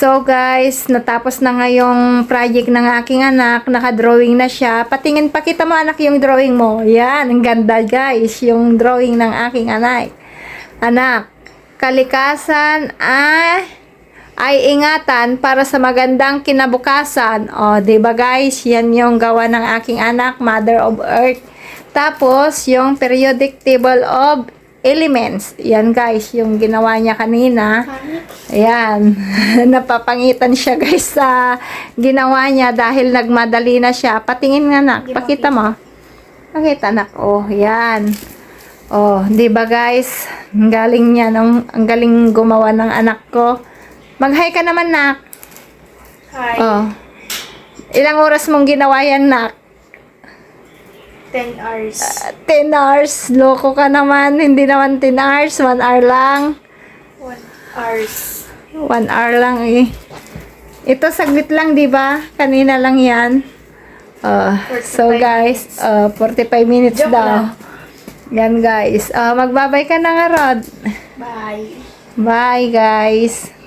So guys, natapos na nga yung project ng aking anak. Naka-drawing na siya. Patingin, pakita mo anak yung drawing mo. Yan, ang ganda guys. Yung drawing ng aking anak. Anak, kalikasan ay ingatan para sa magandang kinabukasan. O, diba guys? Yan yung gawa ng aking anak, Mother of Earth. Tapos, yung periodic table of elements. Yan guys, yung ginawa niya kanina. Ayan. Napapangitan siya guys sa ginawa niya dahil nagmadali na siya. Patingin nga anak. Pakita mo. Pakita anak. Oh, yan. Oh, di ba guys? Ang galing niya. Ang galing gumawa ng anak ko. Mag-hi ka naman nak. Hi. Oh. Ilang oras mong ginawa yan nak? 10 hours. 10 hours. Loko ka naman. Hindi naman 10 hours. 1 hour lang. 1 hours. 1 hour lang eh. Ito saglit lang, di ba? Kanina lang yan. So 45 guys, 45 minutes Joke daw. lang. Yan guys. Magbabay ka na nga Rod. Bye. Bye guys.